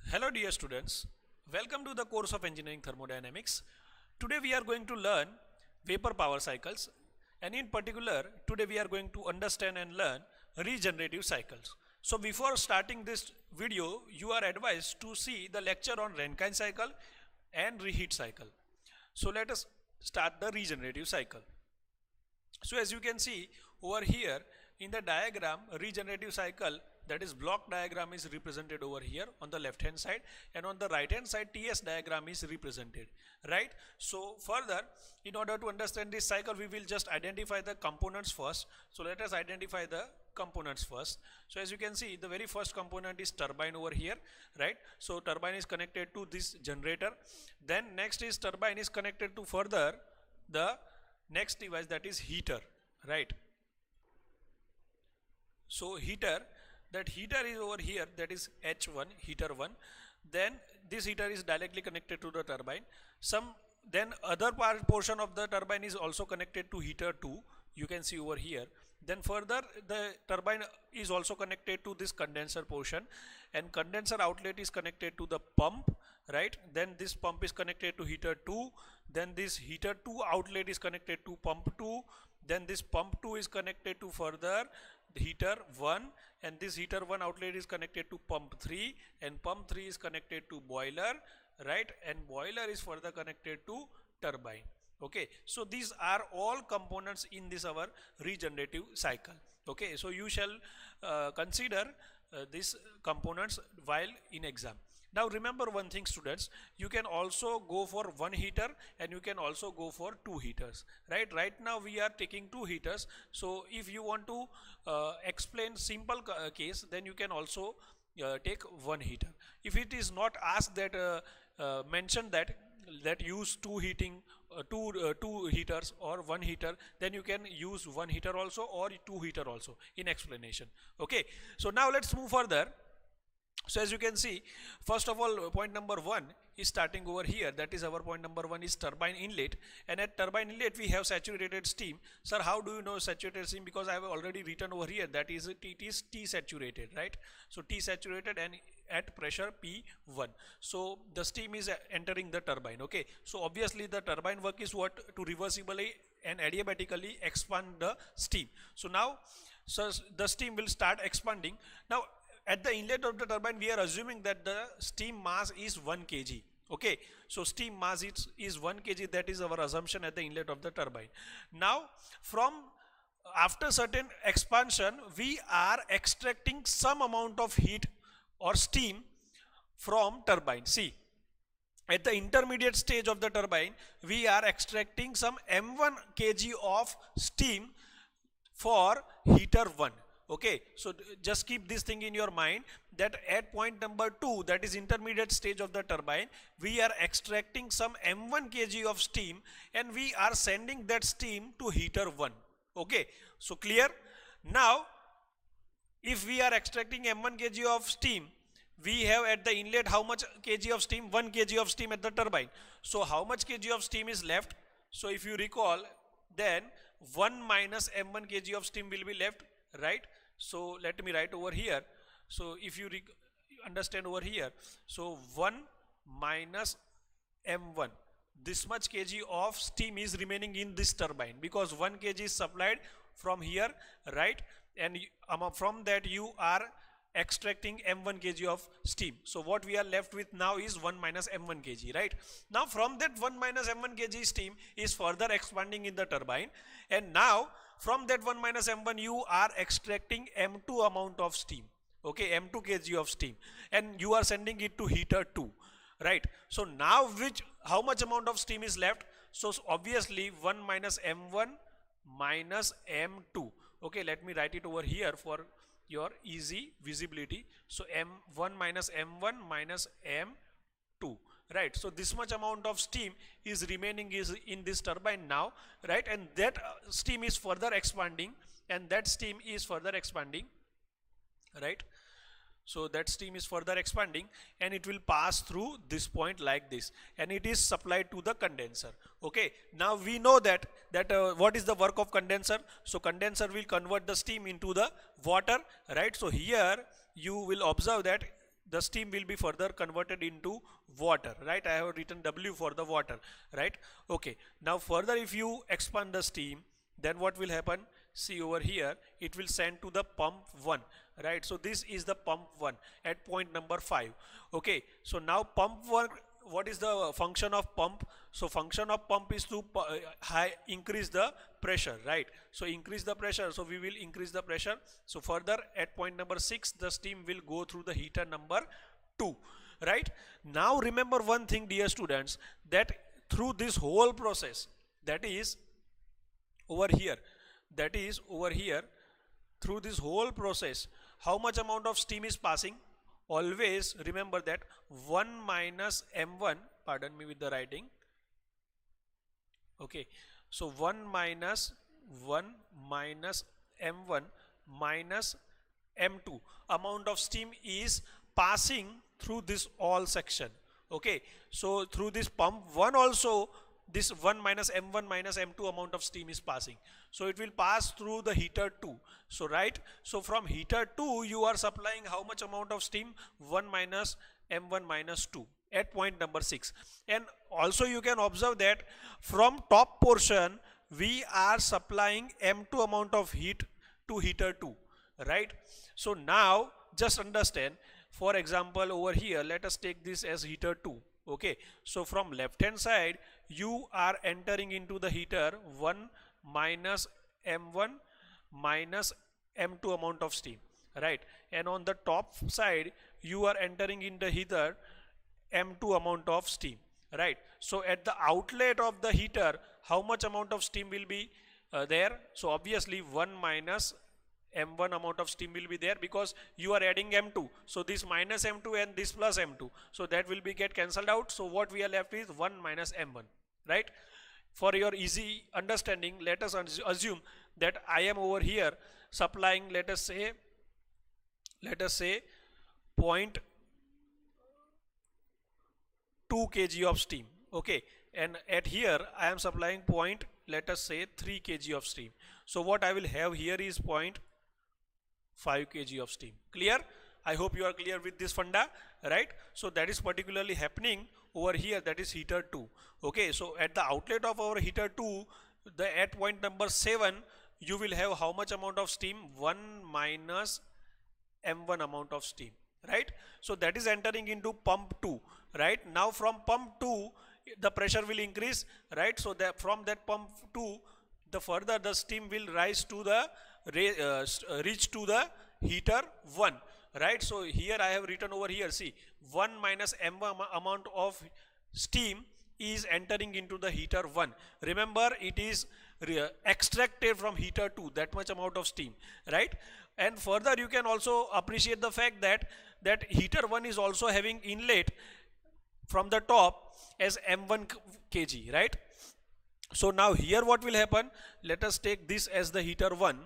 Hello dear students, welcome to the course of Engineering Thermodynamics. Today we are going to learn vapor power cycles, and in particular today we are going to understand and learn regenerative cycles. So before starting this video, you are advised to see the lecture on Rankine cycle and reheat cycle. So let us start the regenerative cycle. So as you can see over here in the diagram, regenerative cycle, that is block diagram, is represented over here on the left hand side, and on the right hand side TS diagram is represented, right? So further, in order to understand this cycle, we will just identify the components first. So let us identify the components first. So as you can see, the very first component is turbine over here, right? So turbine is connected to this generator. Then next is turbine is connected to further the next device, that is heater, right? So heater, that heater is over here, that is H1, heater 1. Then this heater is directly connected to the turbine. Then other portion of the turbine is also connected to heater 2, you can see over here. Then further the turbine is also connected to this condenser portion, and condenser outlet is connected to the pump, right? Then this pump is connected to heater 2. Then this heater 2 outlet is connected to pump 2. Then this pump 2 is connected to further heater 1, and this heater 1 outlet is connected to pump 3, and pump 3 is connected to boiler, right? And boiler is further connected to turbine. Okay, so these are all components in this our regenerative cycle. Okay, so you shall consider these components while in exam. Now remember one thing, students, you can also go for one heater and you can also go for two heaters, right? Right now we are taking two heaters. So if you want to explain simple case, then you can also take one heater. If it is not asked that mention that use two heaters or one heater, then you can use one heater also or two heater also in explanation. Okay, so now let's move further. So as you can see, first of all, point number 1 is starting over here. That is our point number 1 is turbine inlet, and at turbine inlet we have saturated steam. Sir, how do you know saturated steam? Because I have already written over here that is it is T saturated, right? So T saturated and at pressure P1. So the steam is entering the turbine. Okay, so obviously the turbine work is what? To reversibly and adiabatically expand the steam. So now the steam will start expanding. Now at the inlet of the turbine, we are assuming that the steam mass is 1 kg. Okay, so steam mass is 1 kg. That is our assumption at the inlet of the turbine. Now, after certain expansion, we are extracting some amount of heat or steam from turbine. See, at the intermediate stage of the turbine, we are extracting some m1 kg of steam for heater 1. Okay, so just keep this thing in your mind that at point number 2, that is intermediate stage of the turbine, we are extracting some m1 kg of steam and we are sending that steam to heater 1. Okay, so clear? Now if we are extracting m1 kg of steam, we have at the inlet how much kg of steam? 1 kg of steam at the turbine. So how much kg of steam is left? So if you recall, then 1 minus m1 kg of steam will be left, right? So let me write over here. So if you understand over here, so 1 minus m1, this much kg of steam is remaining in this turbine because 1 kg is supplied from here, right? And from that you are extracting m1 kg of steam. So what we are left with now is 1 minus m1 kg, right? Now from that 1 minus m1 kg steam is further expanding in the turbine, and now from that 1 minus m1 you are extracting m2 amount of steam. Okay, m2 kg of steam, and you are sending it to heater 2, right? So now how much amount of steam is left? So obviously 1 minus m1 minus m2. Okay, let me write it over here for your easy visibility. So m1 minus m1 minus m2, right? So this much amount of steam is remaining is in this turbine now, right? And that steam is further expanding, right? So that steam is further expanding and it will pass through this point like this, and it is supplied to the condenser. Okay, now we know that what is the work of condenser? So condenser will convert the steam into the water, right? So here you will observe that the steam will be further converted into water, right? I have written W for the water, right? Okay, now further if you expand the steam, then what will happen? See over here, it will send to the pump 1, right? So this is the pump 1 at point number 5. Okay, so now pump 1, what is the function of pump? So function of pump is to increase the pressure, right? So increase the pressure, so we will increase the pressure. So further at point number 6, the steam will go through the heater number 2, right? Now remember one thing, dear students, that through this whole process, that is over here, through this whole process, how much amount of steam is passing? Always remember that 1 minus m1, pardon me with the writing, okay, so 1 minus m1 minus m2 amount of steam is passing through this all section. Okay, so through this pump 1 also, this 1 minus m1 minus m2 amount of steam is passing, so it will pass through the heater 2. So right, so from heater 2 you are supplying how much amount of steam? 1 minus m1 minus 2 at point number 6. And also you can observe that from top portion we are supplying m2 amount of heat to heater 2, right? So now just understand, for example over here, let us take this as heater 2. Okay, so from left hand side you are entering into the heater 1 minus m1 minus m2 amount of steam, right? And on the top side you are entering in the heater m2 amount of steam, right? So at the outlet of the heater, how much amount of steam will be there? So obviously 1 minus m1 amount of steam will be there, because you are adding m2, so this minus m2 and this plus m2, so that will be get cancelled out. So what we are left with 1 minus m1, right? For your easy understanding, let us assume that I am over here supplying, let us say 0.2 kg of steam. Okay, and at here I am supplying let us say 3 kg of steam. So what I will have here is 0.5 kg of steam. Clear? I hope you are clear with this funda, right? So that is particularly happening over here, that is heater 2. Okay, so at the outlet of our heater 2, at point number 7 you will have how much amount of steam? 1 minus m1 amount of steam, right? So that is entering into pump 2, right? Now from pump 2 the pressure will increase, right? So that from that pump 2, the further the steam will rise to the reach to the heater 1, right? So here I have written over here, see, 1 minus m1 amount of steam is entering into the heater 1. Remember, it is extracted from heater 2, that much amount of steam, right? And further you can also appreciate the fact that heater 1 is also having inlet from the top as m1 kg, right? So now here what will happen? Let us take this as the heater 1,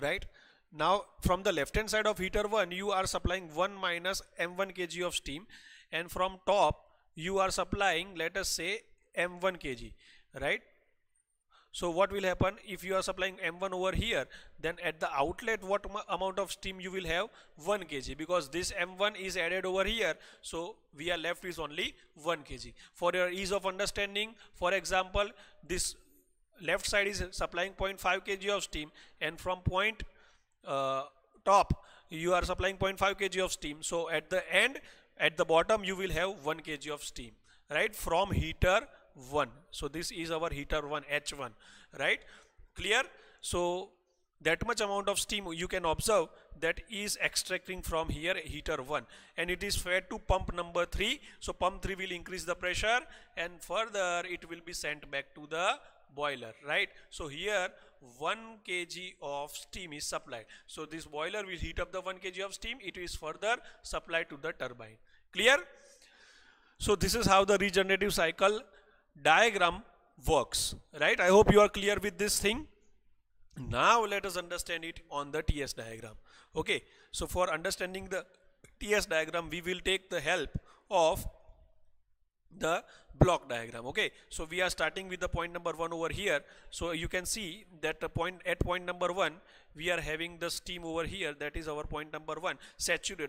right? Now from the left hand side of heater 1 you are supplying 1 minus m1 kg of steam, and from top you are supplying, let us say, m1 kg, right? So what will happen if you are supplying m1 over here, then at the outlet what amount of steam you will have? 1 kg, because this m1 is added over here, so we are left with only 1 kg. For your ease of understanding, for example, this left side is supplying 0.5 kg of steam, and from point top you are supplying 0.5 kg of steam, so at the end, at the bottom you will have 1 kg of steam, right, from heater 1. So this is our heater 1, H1, right? Clear? So that much amount of steam you can observe that is extracting from here heater 1, and it is fed to pump number 3. So pump 3 will increase the pressure, and further it will be sent back to the boiler, right? So here 1 kg of steam is supplied. So this boiler will heat up the 1 kg of steam, it is further supplied to the turbine. Clear? So this is how the regenerative cycle diagram works, right? I hope you are clear with this thing. Now let us understand it on the TS diagram. Okay, so for understanding the TS diagram we will take the help of the block diagram. Okay, so we are starting with the point number 1 over here. So you can see that the point number 1 we are having the steam over here. That is our point number 1,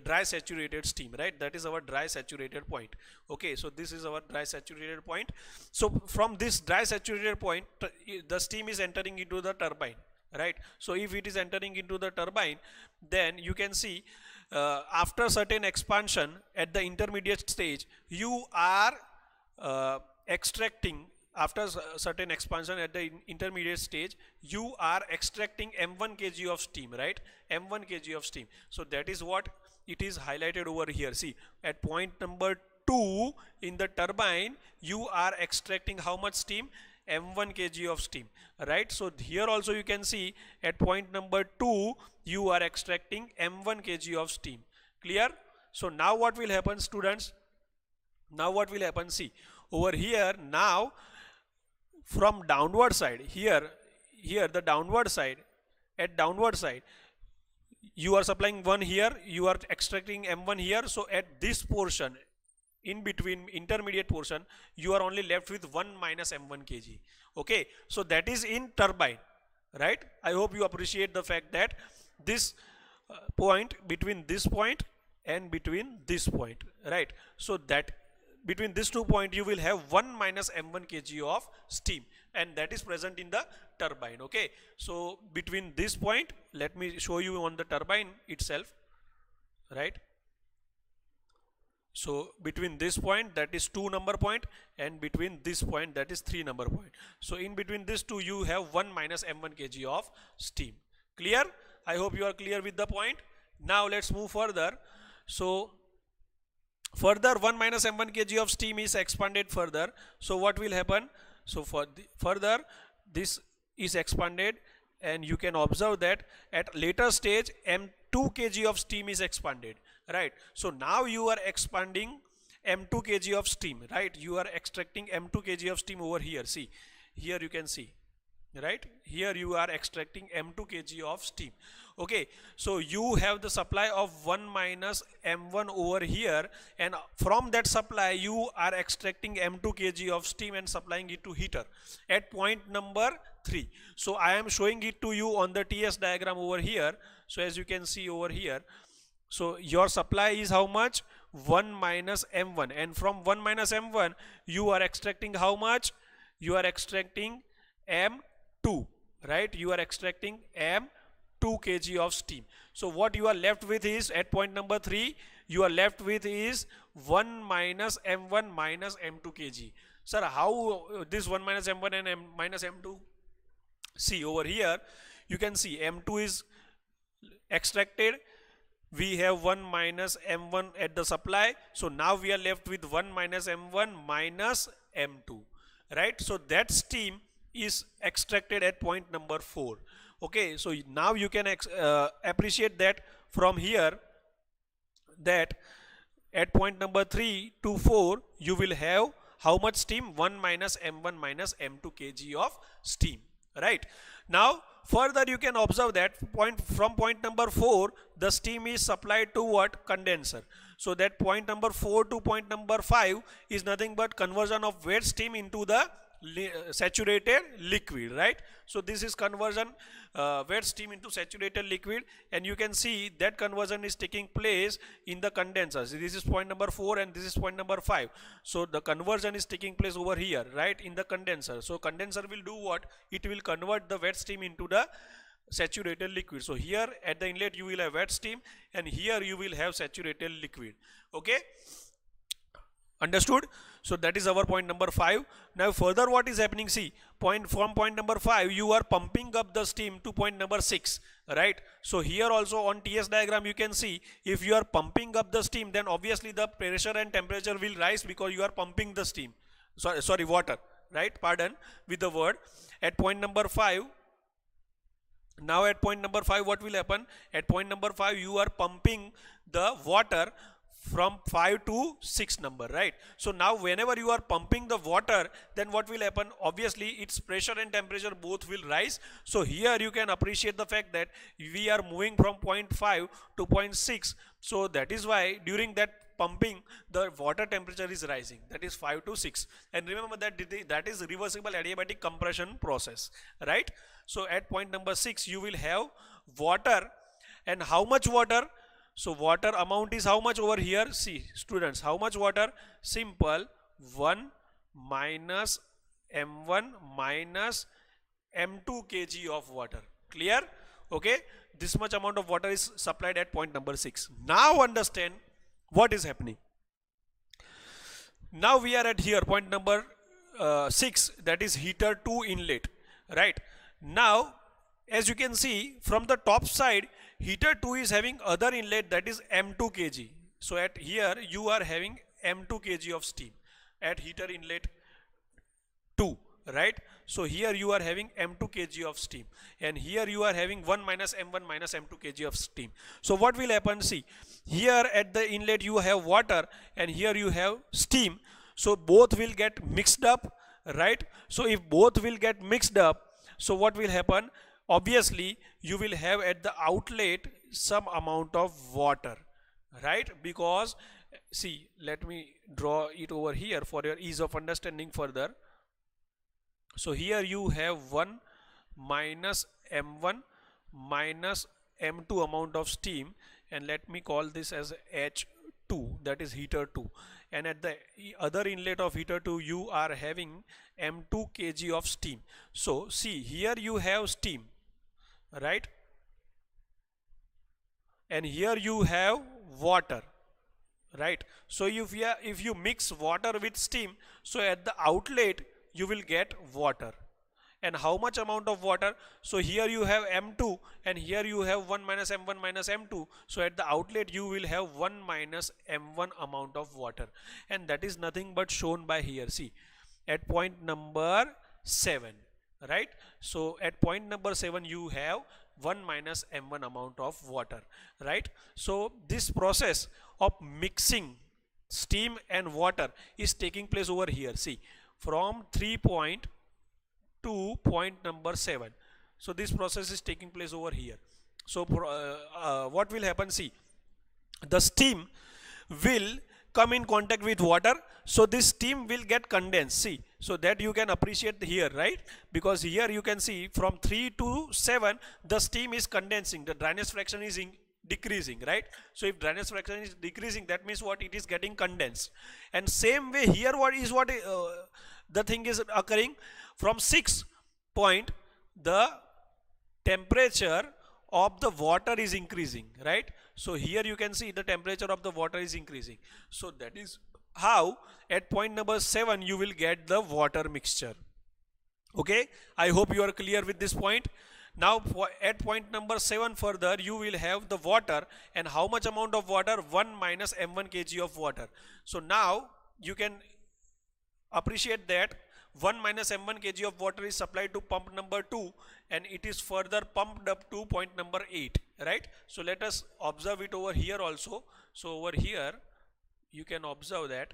dry saturated steam, right? That is our dry saturated point. Okay, so this is our dry saturated point. So from this dry saturated point, the steam is entering into the turbine, right? So if it is entering into the turbine, then you can see after certain expansion at the intermediate stage, you are extracting, after certain expansion at the intermediate stage, you are extracting m1 kg of steam, right? M1 kg of steam. So that is what it is highlighted over here. See, at point number 2 in the turbine, you are extracting how much steam? M1 kg of steam, right? So here also you can see at point number 2 you are extracting M1 kg of steam. Clear? So now what will happen, students? Now what will happen? See, over here now from downward side, here the downward side, at downward side you are supplying 1 here, you are extracting M1 here. So at this portion, in between intermediate portion, you are only left with 1 minus M1 kg. Okay, so that is in turbine, right? I hope you appreciate the fact that this point, between this point and between this point, right? So that between these 2 points you will have 1 minus M1 kg of steam, and that is present in the turbine. Okay, so between this point, let me show you on the turbine itself, right? So between this point, that is 2 number point, and between this point, that is 3 number point. So in between these two you have 1 minus M1 kg of steam. Clear? I hope you are clear with the point. Now let's move further. So further 1 minus M1 kg of steam is expanded further. So what will happen? So further this is expanded, and you can observe that at later stage M2 kg of steam is expanded, right? So now you are expanding M2 kg of steam, right? You are extracting M2 kg of steam over here. See, here you can see, right? Here you are extracting M2 kg of steam. Okay, so you have the supply of 1 minus M1 over here, and from that supply you are extracting M2 kg of steam and supplying it to heater at point number 3. So I am showing it to you on the TS diagram over here. So as you can see over here, so your supply is how much? 1 minus M1, and from 1 minus M1 you are extracting how much? You are extracting M2, right? You are extracting M2 kg of steam. So what you are left with is, at point number 3, you are left with is 1 minus M1 minus M2 kg. Sir, how this 1 minus M1 and minus M2? See, over here you can see M2 is extracted. We have 1 minus M1 at the supply. So now we are left with 1 minus M1 minus M2, right? So that steam is extracted at point number 4. Okay, so now you can appreciate that from here, that at point number 3 to 4 you will have how much steam? 1 minus M1 minus M2 kg of steam, right? Now further you can observe that from point number 4 the steam is supplied to what? Condenser. So that point number 4 to point number 5 is nothing but conversion of wet steam into the saturated liquid, right? So this is conversion, wet steam into saturated liquid, and you can see that conversion is taking place in the condensers. This is point number 4 and this is point number 5. So the conversion is taking place over here, right, in the condenser. So condenser will do what? It will convert the wet steam into the saturated liquid. So here at the inlet you will have wet steam, and here you will have saturated liquid. Okay, understood? So that is our point number 5. Now further what is happening? See, from point number 5 you are pumping up the steam to point number 6, right? So here also on TS diagram you can see, if you are pumping up the steam, then obviously the pressure and temperature will rise because you are pumping the steam, sorry water, right? Pardon with the word. At point number 5, now at point number 5 what will happen? At point number 5 you are pumping the water from 5 to 6 number, right? So now whenever you are pumping the water, then what will happen? Obviously its pressure and temperature both will rise. So here you can appreciate the fact that we are moving from point 5 to point 6. So that is why during that pumping, the water temperature is rising, that is 5 to 6. And remember that that is reversible adiabatic compression process, right? So at point number 6 you will have water, and how much water? So water amount is how much over here? See students, how much water? Simple, 1 minus m1 minus m2 kg of water. Clear? Okay, this much amount of water is supplied at point number 6. Now understand what is happening. Now we are at here point number 6, that is heater 2 inlet, right? Now as you can see from the top side, heater 2 is having other inlet, that is m2 kg. So at here you are having m2 kg of steam at heater inlet 2, right? So here you are having m2 kg of steam, and here you are having 1 minus m1 minus m2 kg of steam. So what will happen? See, here at the inlet you have water and here you have steam, so both will get mixed up, right? So if both will get mixed up, so what will happen? Obviously you will have at the outlet some amount of water, right? Because see, let me draw it over here for your ease of understanding further. So here you have 1 minus m1 minus m2 amount of steam, and let me call this as H2, that is heater 2, and at the other inlet of heater 2 you are having m2 kg of steam. So see, here you have steam, right? And here you have water, right? So if you mix water with steam, so at the outlet you will get water. And how much amount of water? So here you have m2 and here you have 1 minus m1 minus m2, so at the outlet you will have 1 minus m1 amount of water, and that is nothing but shown by here. See, at point number 7, right? So at point number 7 you have 1 minus m1 amount of water, right? So this process of mixing steam and water is taking place over here. See, from 3 point to point number 7. So this process is taking place over here. So what will happen? See, the steam will come in contact with water, so this steam will get condensed. See, so that you can appreciate here, right? Because here you can see from 3 to 7 the steam is condensing, the dryness fraction is decreasing, right? So if dryness fraction is decreasing, that means what? It is getting condensed. And same way here what the thing is occurring. From 6 point the temperature of the water is increasing, right? So here you can see the temperature of the water is increasing. So that is how at point number 7 you will get the water mixture. Okay, I hope you are clear with this point. Now at point number 7 further you will have the water, and how much amount of water? 1 minus m1 kg of water. So now you can appreciate that 1 minus m1 kg of water is supplied to pump number 2, and it is further pumped up to point number 8, right? So let us observe it over here also. So over here you can observe that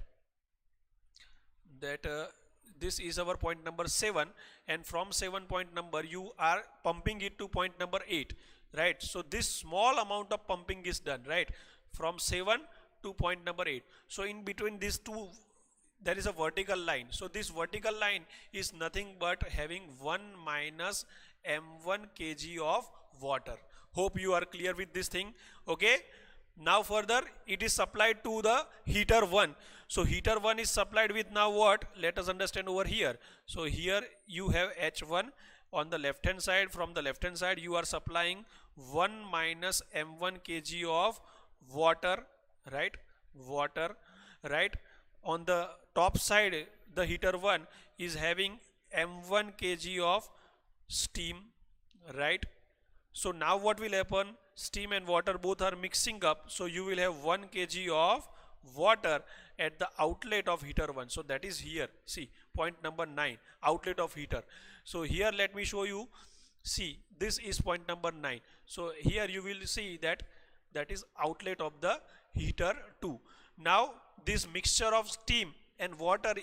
this is our point number 7, and from 7 point number you are pumping it to point number 8, right? So this small amount of pumping is done, right, from 7 to point number 8. So in between these two there is a vertical line. So this vertical line is nothing but having 1 minus m1 kg of water. Hope you are clear with this thing. Okay, now further it is supplied to the heater 1. So heater 1 is supplied with now what? Let us understand over here. So here you have H1 on the left hand side. From the left hand side you are supplying 1 minus m1 kg of water, right? Water, right? On the top side the heater 1 is having m1 kg of steam, right? So now what will happen? Steam and water both are mixing up, so you will have 1 kg of water at the outlet of heater 1. So that is here. See, point number 9, outlet of heater. So here let me show you. See, this is point number 9. So here you will see that is outlet of the heater 2. Now this mixture of steam and water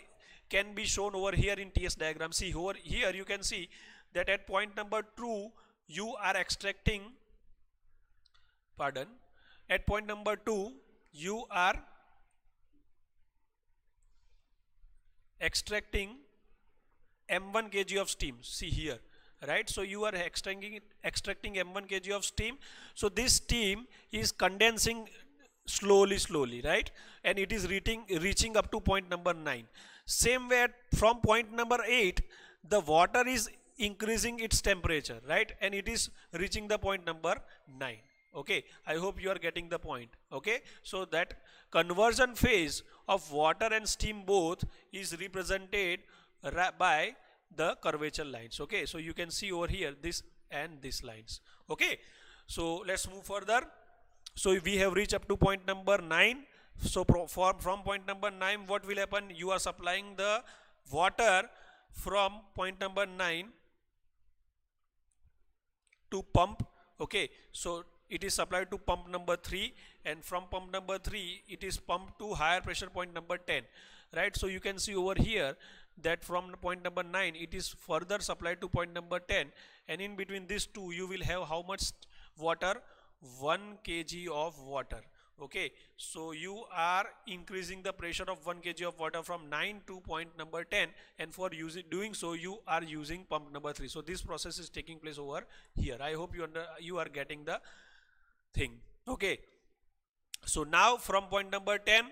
can be shown over here in TS diagram. See, over here you can see that at point number 2 you are extracting, at point number 2 you are extracting m1 kg of steam. See here, right? So you are extracting m1 kg of steam. So this steam is condensing slowly, right? And it is reaching up to point number 9. Same way from point number 8, the water is increasing its temperature, right? And it is reaching the point number 9. Okay, I hope you are getting the point. Okay, so that conversion phase of water and steam both is represented by the curvature lines. Okay, so you can see over here this and this lines. Okay, so let's move further. So we have reached up to point number 9. So from point number 9, what will happen? You are supplying the water from point number 9 to pump. Okay, so it is supplied to pump number 3, and from pump number 3 it is pumped to higher pressure point number 10, right? So you can see over here that from point number 9 it is further supplied to point number 10, and in between these two you will have how much water? 1 kg of water. Okay, so you are increasing the pressure of 1 kg of water from 9 to point number 10, and for doing so you are using pump number 3. So this process is taking place over here. I hope you are getting the thing. Okay, so now from point number 10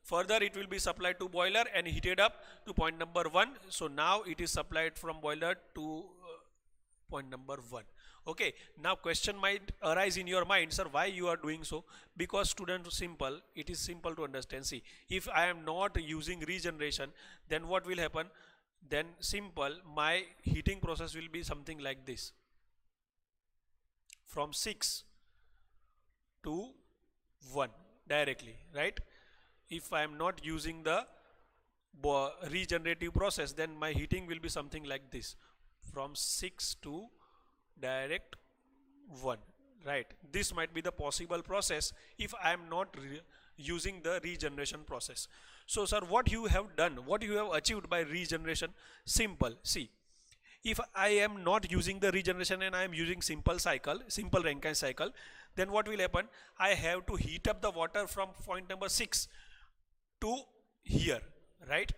further it will be supplied to boiler and heated up to point number 1. So now it is supplied from boiler to point number 1. Okay, now question might arise in your mind, sir, why you are doing so? Because student, simple, it is simple to understand. See, if I am not using regeneration, then what will happen? Then simple, my heating process will be something like this, from 6 to 1 directly, right? If I am not using the regenerative process, then my heating will be something like this, from 6 to direct 1, right? This might be the possible process if I am not using the regeneration process. So sir, what you have done, what you have achieved by regeneration? Simple. See, if I am not using the regeneration and I am using simple Rankine cycle, then what will happen? I have to heat up the water from point number 6 to here, right?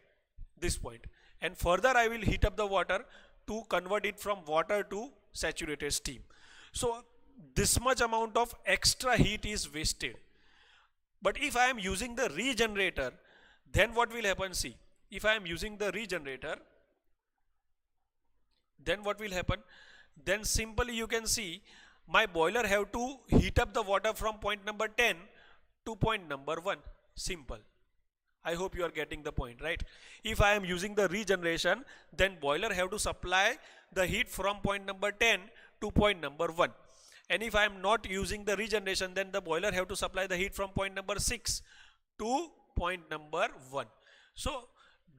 This point, and further I will heat up the water to convert it from water to saturated steam. So this much amount of extra heat is wasted. But if I am using the regenerator, then what will happen? See, if I am using the regenerator, then what will happen? Then simply you can see my boiler have to heat up the water from point number 10 to point number 1. Simple. I hope you are getting the point, right? If I am using the regeneration, then boiler have to supply the heat from point number 10 to point number 1. And if I am not using the regeneration, then the boiler have to supply the heat from point number 6 to point number 1. So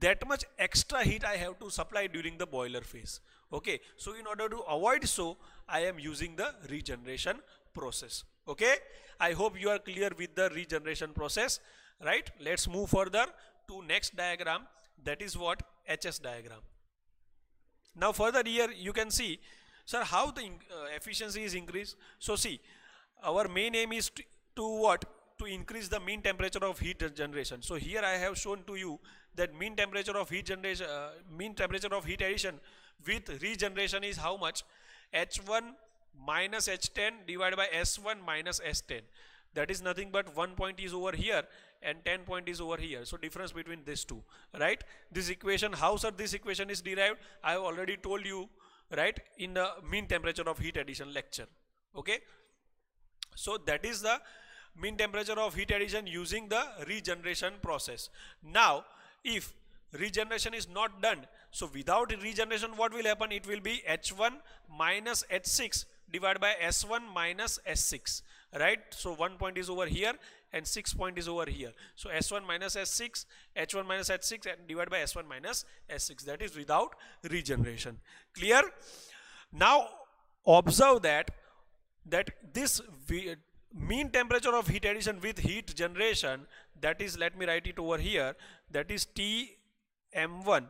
that much extra heat I have to supply during the boiler phase. Okay, so in order to avoid so, I am using the regeneration process. Okay, I hope you are clear with the regeneration process, right? Let's move further to next diagram, that is what? HS diagram. Now further here you can see, sir, how the efficiency is increased. So see, our main aim is to what? To increase the mean temperature of heat generation. So here I have shown to you that mean temperature of heat generation, mean temperature of heat addition with regeneration is how much? H1 minus H10 divided by S1 minus S10. That is nothing but 1 point is over here and 10 point is over here. So difference between these two, right? This equation, how sir this equation is derived? I have already told you, right, in the mean temperature of heat addition lecture. Okay, so that is the mean temperature of heat addition using the regeneration process. Now if regeneration is not done, so without regeneration what will happen? It will be H1 minus H6 divided by S1 minus S6, right? So 1 point is over here and 6 point is over here. So S1 minus S6, H1 minus H6 and divided by S1 minus S6. That is without regeneration. Clear? Now observe that this mean temperature of heat addition with heat generation, that is, let me write it over here, that is Tm1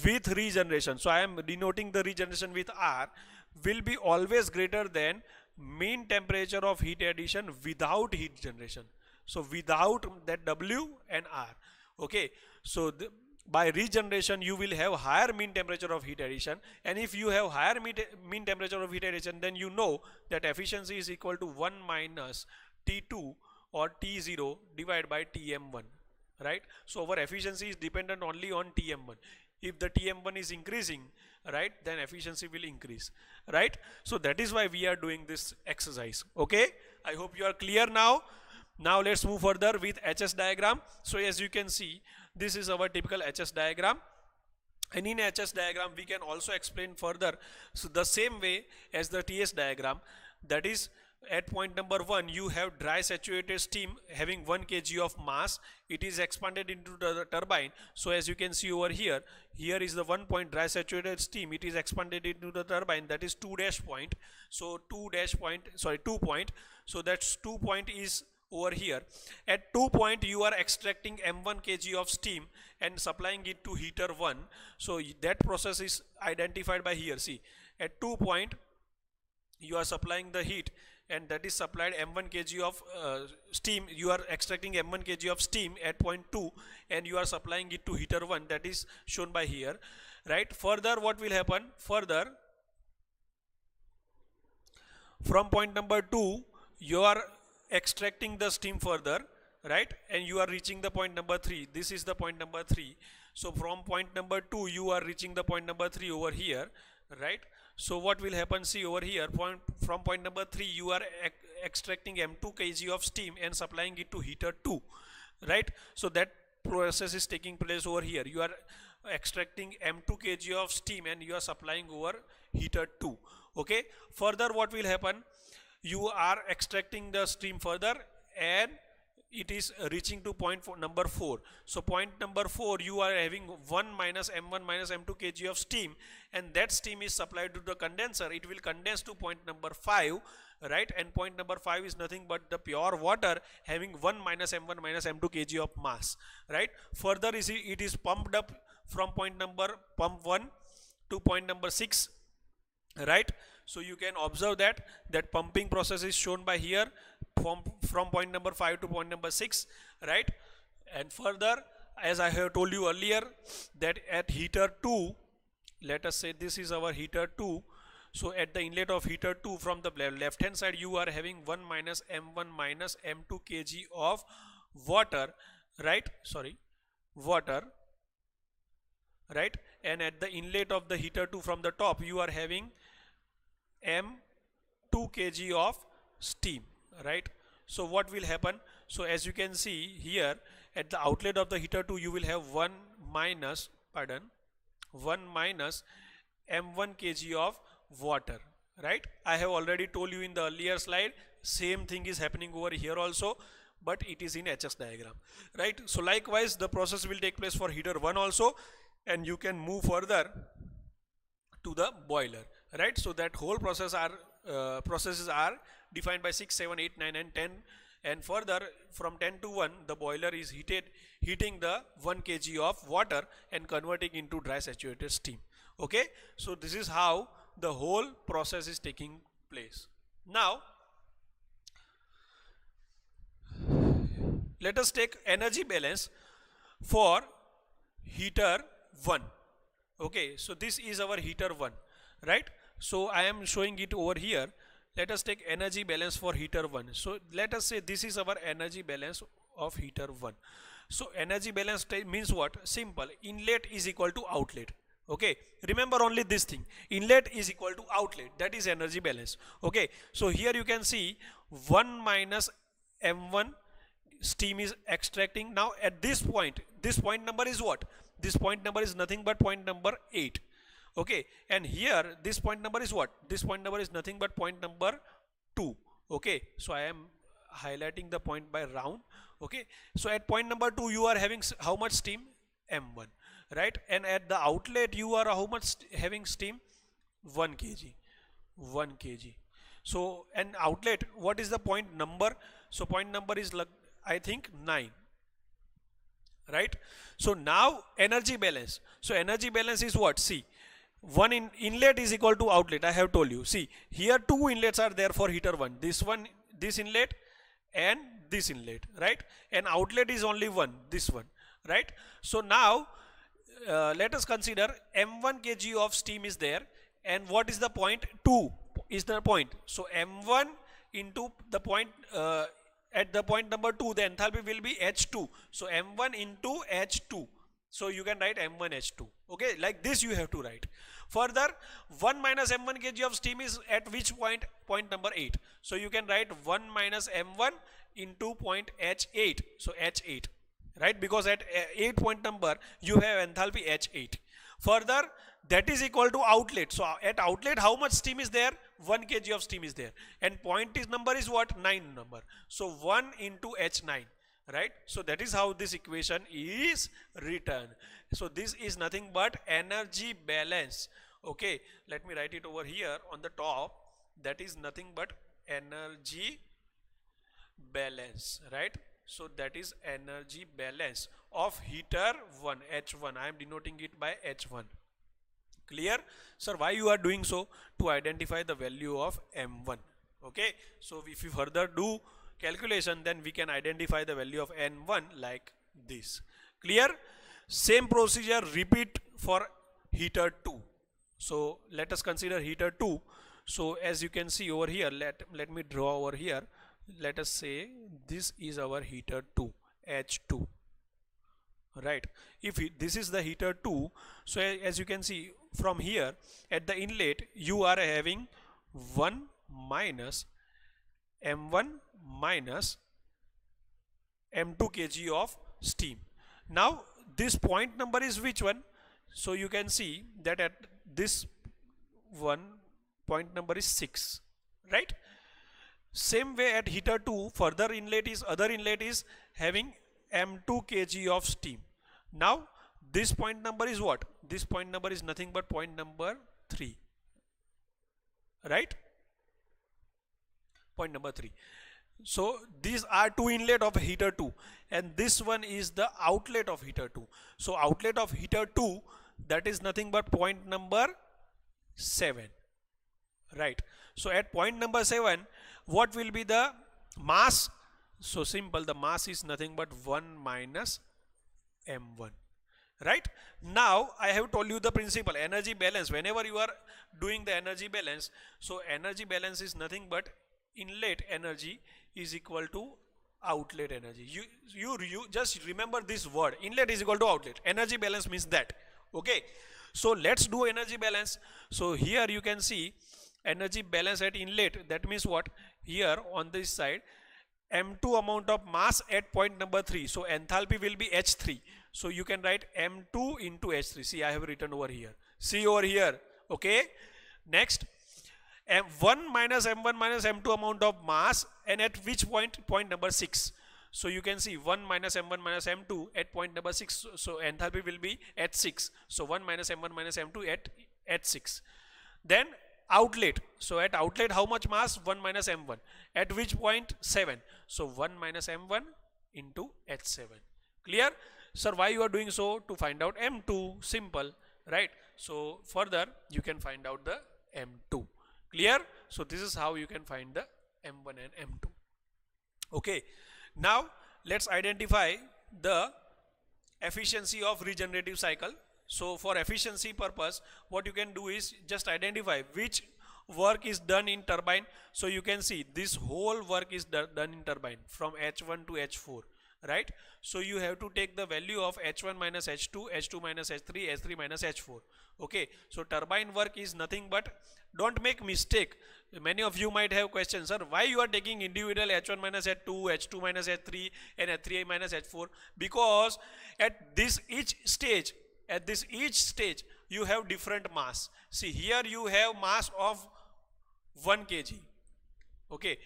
with regeneration. So I am denoting the regeneration with R, will be always greater than mean temperature of heat addition without heat generation. So without that W and R. Okay, so by regeneration you will have higher mean temperature of heat addition, and if you have higher mean temperature of heat addition, then you know that efficiency is equal to 1 minus T2 or T0 divided by Tm1, right? So our efficiency is dependent only on Tm1. If the Tm1 is increasing, right, then efficiency will increase, right? So that is why we are doing this exercise. Okay, I hope you are clear now. Now let's move further with HS diagram. So as you can see, this is our typical HS diagram, and in HS diagram we can also explain further, so the same way as the TS diagram. That is, at point number 1 you have dry saturated steam having 1 kg of mass. It is expanded into the turbine. So as you can see over here, here is the 1 point dry saturated steam. It is expanded into the turbine, that is 2 dash point. So 2 point, so that's 2 point is over here. At 2 point you are extracting m1 kg of steam and supplying it to heater 1. So that process is identified by here. See, at 2 point you are supplying the heat, and that is supplied m1 kg of steam. You are extracting m1 kg of steam at point 2 and you are supplying it to heater 1, that is shown by here, right? Further what will happen, further from point number 2 you are extracting the steam further, right, and you are reaching the point number 3. This is the point number 3. So from point number 2 you are reaching the point number 3 over here, right? So what will happen, see over here, from point number 3 you are extracting m2 kg of steam and supplying it to heater 2, right? So that process is taking place over here. You are extracting m2 kg of steam and you are supplying over heater 2. Okay, further what will happen, you are extracting the steam further and it is reaching to number 4. So point number 4 you are having 1 minus m2 kg of steam, and that steam is supplied to the condenser. It will condense to point number 5, right, and point number 5 is nothing but the pure water having 1 minus m2 kg of mass, right? Further it is pumped up from point 1 to point number 6, right? So you can observe that pumping process is shown by here from point number 5 to point number 6, right? And further, as I have told you earlier, that at heater 2, let us say this is our heater 2. So at the inlet of heater 2, from the left hand side you are having 1 minus m1 minus m2 kg of water, right? Water, right? And at the inlet of the heater 2 from the top you are having m2 kg of steam, right? So what will happen, so as you can see here, at the outlet of the heater 2 you will have 1 minus m1 kg of water, right? I have already told you in the earlier slide, same thing is happening over here also, but it is in HS diagram, right? So likewise the process will take place for heater 1 also, and you can move further to the boiler, right? So that whole processes are defined by 6, 7, 8, 9 and 10, and further from 10 to 1 the boiler is heating the 1 kg of water and converting into dry saturated steam. Okay, so this is how the whole process is taking place. Now let us take energy balance for heater 1. Okay, so this is our heater 1, right? So I am showing it over here. Let us take energy balance for heater 1. So let us say this is our energy balance of heater 1. So energy balance means what? Simple. Inlet is equal to outlet. Okay, remember only this thing, inlet is equal to outlet, that is energy balance. Okay, so here you can see 1 minus m1 steam is extracting. Now at this point number is what? This point number is nothing but point number 8. Okay, and here this point number is what? This point number is nothing but point number 2. Okay, so I am highlighting the point by round. Okay, so at point number 2 you are having how much steam? M1, right? And at the outlet you are how much having steam? 1 kg. So an outlet, what is the point number? So point number is I think 9, right? So now energy balance. So energy balance is what? See, one inlet is equal to outlet. I have told you. See, here 2 inlets are there for heater 1. This one, this inlet and this inlet, right? And outlet is only one, this one, right? So now let us consider m1 kg of steam is there, and what is the point? 2 is the point. So m1 into the point at the point number 2, the enthalpy will be h2. So m1 into h2. So you can write m1 h2. Okay, like this you have to write. Further, 1 minus m1 kg of steam is at which point? Point number 8. So you can write 1 minus m1 into point h8. So h8, right? Because at 8 point number you have enthalpy h8. Further, that is equal to outlet. So at outlet, how much steam is there? 1 kg of steam is there, and point is number is what? 9 number. So 1 into h9, right? So that is how this equation is written. So this is nothing but energy balance. Okay, let me write it over here on the top. That is nothing but energy balance, right? So that is energy balance of heater 1, H1. I am denoting it by H1. Clear? Sir, why you are doing so? To identify the value of M1. Okay, so if you further do calculation, then we can identify the value of N1 like this. Clear? Same procedure repeat for heater 2. So let us consider heater 2. So as you can see over here, let me draw over here. Let us say this is our heater 2, H2, right? If this is the heater 2, so as you can see from here at the inlet, you are having 1 minus m1 minus m2 kg of steam. Now this point number is which one? So you can see that at this one point number is 6, right? Same way at heater 2, further inlet is, other inlet is having m2 kg of steam. Now this point number is what? This point number is nothing but point number 3, right? Point number 3. So these are two inlet of heater 2, and this one is the outlet of heater 2. So outlet of heater 2, that is nothing but point number 7, right? So at point number 7, what will be the mass? So simple, the mass is nothing but 1 minus m1, right? Now I have told you the principle, energy balance. Whenever you are doing the energy balance, so energy balance is nothing but inlet energy is equal to outlet energy. You just remember this word, inlet is equal to outlet. Energy balance means that. Okay, so let's do energy balance. So here you can see energy balance at inlet. That means what? Here on this side, m2 amount of mass at point number 3. So enthalpy will be h3. So you can write m2 into h3. See, I have written over here. See over here. Okay. Next, m1 minus m1 minus m2 amount of mass, and at which point? Point number 6. So you can see 1 minus m1 minus m2 at point number 6. So enthalpy will be at 6. So 1 minus m1 minus m2 at 6. Then outlet. So at outlet, how much mass? 1 minus m1. At which point? 7. So 1 minus m1 into h7. Clear? Sir, why you are doing so? To find out m2. Simple, right? So further you can find out the m2. Clear? So this is how you can find the m1 and m2. Okay, now let's identify the efficiency of regenerative cycle. So for efficiency purpose, what you can do is just identify which work is done in turbine. So you can see this whole work is done in turbine from H1 to H4, right? So you have to take the value of H1 minus H2, H2 minus H3, H3 minus H4. Okay, so turbine work is nothing but, don't make mistake. Many of you might have questions, sir, why you are taking individual H1 minus H2, H2 minus H3 and H3 minus H4? Because at this each stage, you have different mass. See, here you have mass of 1 kg. Okay,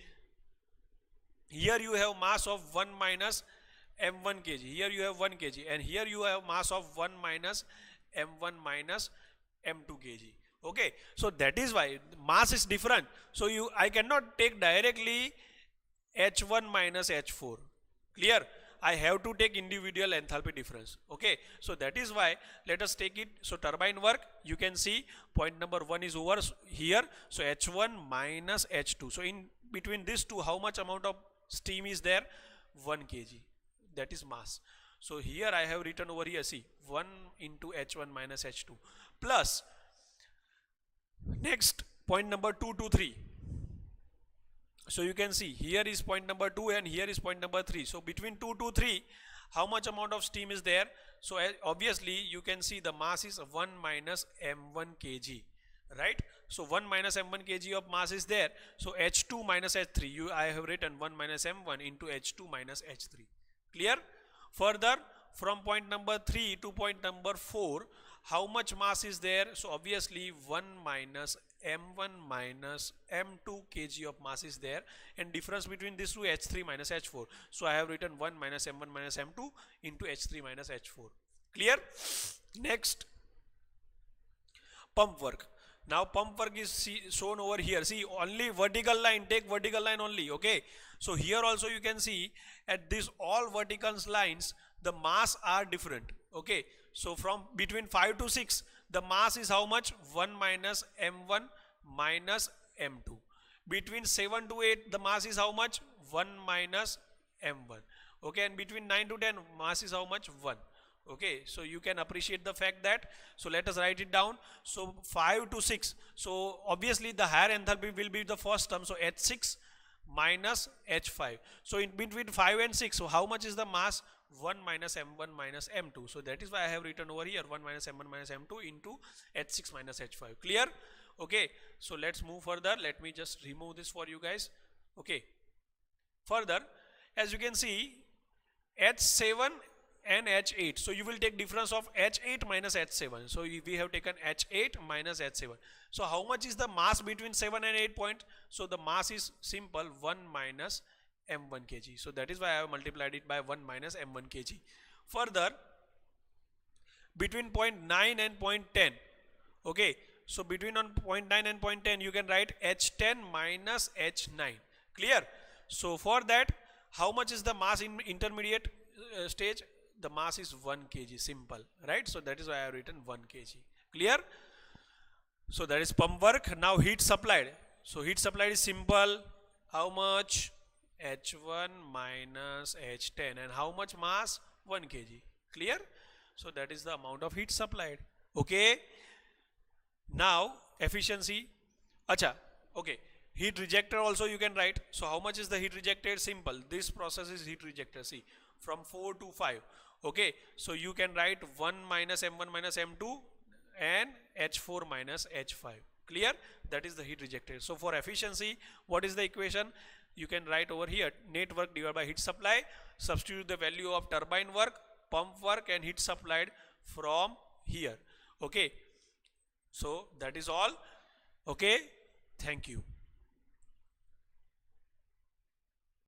here you have mass of 1 minus m1 kg. Here you have 1 kg, and here you have mass of 1 minus m1 minus m2 kg. Okay, so that is why mass is different. So I cannot take directly h1 minus h4. Clear? I have to take individual enthalpy difference. Okay, so that is why let us take it. So turbine work, you can see point number 1 is over here. So H1 minus H2. So in between these two, how much amount of steam is there? 1 kg. That is mass. So here I have written over here, see, 1 into H1 minus H2 plus next point number 2 to 3. So you can see here is point number 2 and here is point number 3. So between 2 to 3, how much amount of steam is there? So obviously you can see the mass is 1 minus m1 kg, right? So 1 minus m1 kg of mass is there. So H2 minus H3, I have written 1 minus m1 into H2 minus H3. Clear? Further, from point number 3 to point number 4, how much mass is there? So obviously 1 minus m1 minus m2 kg of mass is there, and difference between these two, H3 minus H4. So I have written 1 minus m1 minus m2 into H3 minus H4. Clear? Next, pump work. Now pump work is shown over here. See, only vertical line, take vertical line only. Okay, so here also you can see at this all vertical lines the mass are different. Okay, so from between 5 to 6 the mass is how much? 1 minus m1 minus m2. Between 7 to 8 the mass is how much? 1 minus m1. Okay, and between 9 to 10 mass is how much? 1. Okay, so you can appreciate the fact that, so let us write it down. So 5 to 6, so obviously the higher enthalpy will be the first term, so H6 minus H5. So in between 5 and 6, so how much is the mass? 1 minus m1 minus m2. So that is why I have written over here 1 minus m1 minus m2 into H6 minus H5. Clear? Okay, so let's move further. Let me just remove this for you guys. Okay, further, as you can see, H7 and H8. So you will take difference of H8 minus H7. So we have taken H8 minus H7. So how much is the mass between 7 and 8 point? So the mass is simple, 1 minus m1 kg. So that is why I have multiplied it by 1 minus m1 kg. Further, between point 9 and point 10. Okay, so between on point 9 and point 10 you can write H10 minus H9. Clear? So for that, how much is the mass in intermediate stage? The mass is 1 kg, simple, right? So that is why I have written 1 kg. Clear? So that is pump work. Now heat supplied. So heat supplied is simple. How much? H1 minus H10. And how much mass? 1 kg. Clear? So that is the amount of heat supplied. Okay. Now efficiency. Acha. Okay. Heat rejected also you can write. So how much is the heat rejected? Simple. This process is heat rejected. See, from 4 to 5. Okay, so you can write 1 minus m1 minus m2 and H4 minus H5. Clear? That is the heat rejected. So for efficiency, what is the equation? You can write over here, net work divided by heat supply. Substitute the value of turbine work, pump work and heat supplied from here. Okay, so that is all. Okay, thank you.